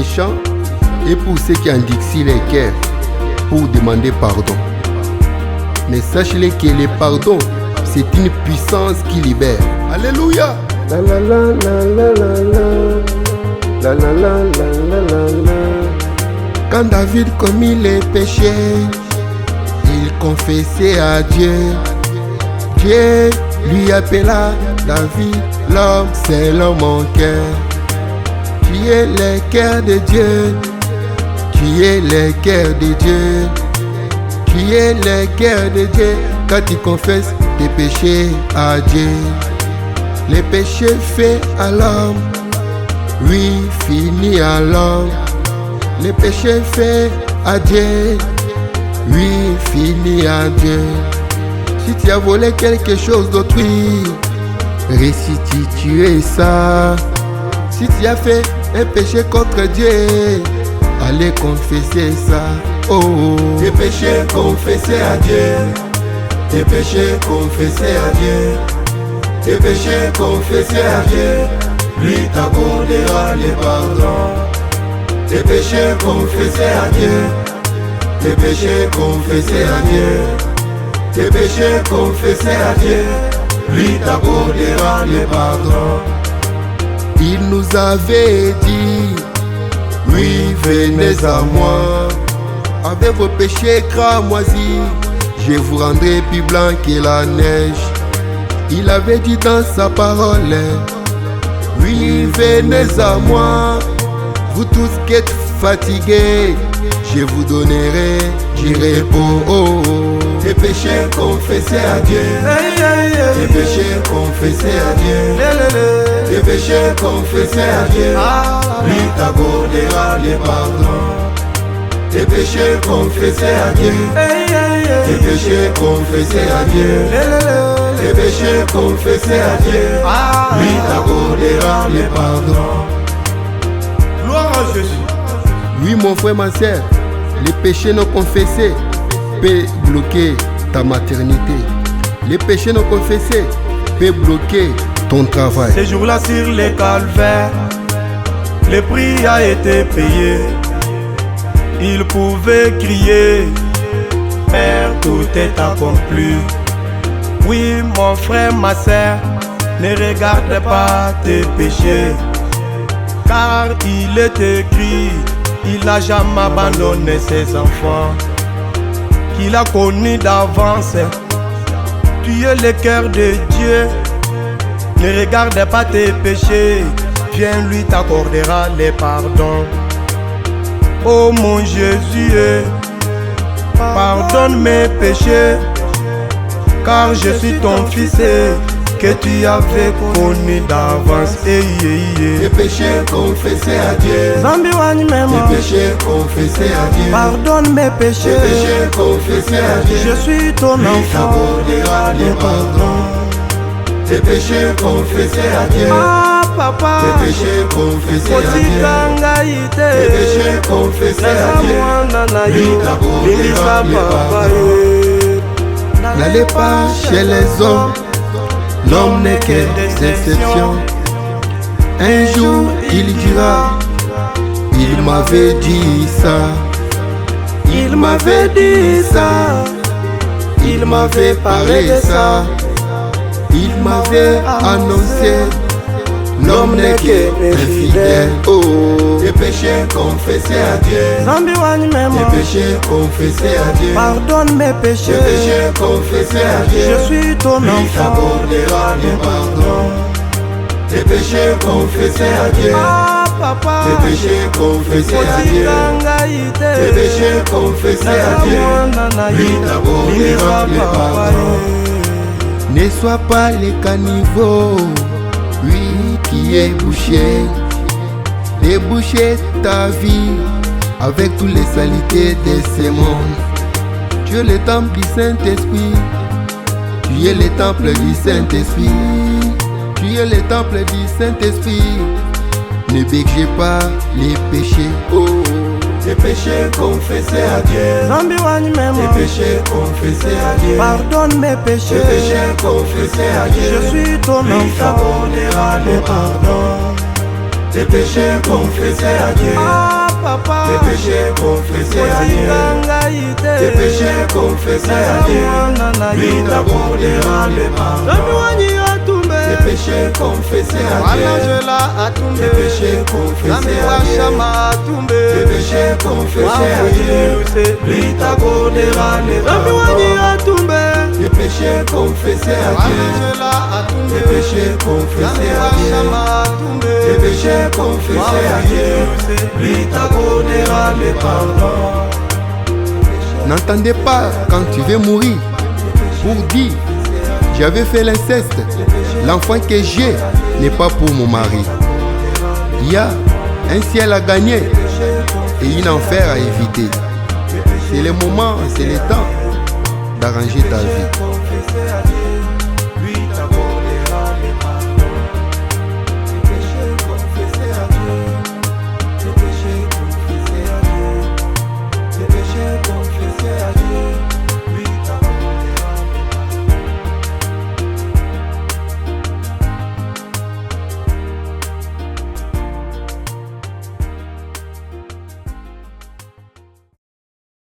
péchants et pour ceux qui endurcissent les cœurs pour demander pardon. Mais sache-le que le pardon, c'est une puissance qui libère. Alléluia. La la la la la la la. La la la la la la la. Quand David commit les péchés, il confessait à Dieu. Dieu lui appela David, l'homme selon mon cœur. Tu es le cœur de Dieu. Tu es le cœur de Dieu. Tu es le cœur de Dieu. Quand tu confesses tes péchés à Dieu, les péchés faits à l'homme, oui, fini à l'homme. Les péchés faits à Dieu, oui, fini à Dieu. Si tu as volé quelque chose d'autrui, restitue ça. Si tu as fait un péché contre Dieu, allez confesser ça. Oh, oh. Tes péchés confessés à Dieu. Tes péchés confessés à Dieu. Tes péchés confessés à Dieu. Lui t'accordera les pardons. Tes péchés confessés à Dieu. Tes péchés confessés à Dieu. Tes péchés confessés à Dieu. Lui t'accordera les pardons. Il nous avait dit, oui, venez à moi. Avec vos péchés cramoisis, je vous rendrai plus blanc que la neige. Il avait dit dans sa parole, oui, venez à moi. Vous tous qui êtes fatigués, je vous donnerai du repos. Oh, oh. Tes péchés confessés à Dieu. Tes péchés confessés à Dieu. Tes péchés confessés à Dieu. Lui t'accordera les pardons. Tes péchés confessés à Dieu. Tes péchés confessés à Dieu. Tes péchés confessés à Dieu. Lui t'accordera les pardons. Gloire à Jésus. Oui, mon frère, ma soeur, les péchés non confessés peuvent bloquer ta maternité. Les péchés non confessés peuvent bloquer ton travail. Ces jours-là sur les calvaires, le prix a été payé. Il pouvait crier, Père, tout est accompli. Oui, mon frère, ma soeur, ne regarde pas tes péchés, car il est écrit, il n'a jamais abandonné ses enfants, qu'il a connu d'avance. Tu es le cœur de Dieu, ne regarde pas tes péchés, viens, lui t'accordera les pardons. Oh mon Jésus, pardonne mes péchés, car je suis ton fils que tu avais connu d'avance. Tes péchés confessés à Dieu. Tes péchés confessés à Dieu. Pardonne mes péchés. Tes péchés confessés à Dieu. Je suis ton enfant. Il t'accordera les pardons. Tes péchés confessés à Dieu. Papa, tes péchés confessés à Dieu. Tes péchés confessés à Dieu. Il t'accordera les pardons. N'allez pas chez les hommes, l'homme n'est que d'exception. Un jour il dira, il m'avait dit ça. Il m'avait dit ça. Il m'avait parlé de ça. Il m'avait annoncé, l'homme n'est que infidèle. Oh, tes péchés confessés à Dieu. Tes péchés confessés à Dieu. Pardonne mes péchés. Tes péchés confessés à Dieu. Je suis ton enfant. Il t'accordera les pardons. Tes péchés confessés à Dieu. Papa, tes péchés confessés à Dieu. Tes péchés confessés à Dieu. Lui t'accordera les pardons. Ne sois pas les caniveaux, oui, qui est bouché. Déboucher ta vie avec toutes les saletés de ce monde. Tu es le temple du Saint-Esprit. Tu es le temple du Saint-Esprit. Tu es le temple du Saint-Esprit. Ne bégez pas les péchés. Oh, tes péchés confessés à Dieu. Tes péchés confessés à Dieu. Pardonne mes péchés. Tes péchés confessés à Dieu. Je suis ton enfant. Il t'accordera les pardons. tes péchés confessés à Dieu. Ah papa, tes péchés confessés à Dieu. Tes péchés confessés à Dieu. Lui t'accordera le pardon. Tes péchés confessés à Dieu. Tes péchés confessés à Dieu. Tes péchés confessés à Dieu. Lui t'accordera le pardon. Tes péchés confessés à Dieu. Tes péchés confessés à Dieu. Tes péchés confessés à Dieu. Lui t'accordera le pardon. N'entendez pas quand tu veux mourir pour dire j'avais fait l'inceste. L'enfant que j'ai n'est pas pour mon mari. Il y a un ciel à gagner et un enfer à éviter. C'est le moment, c'est le temps d'arranger ta vie.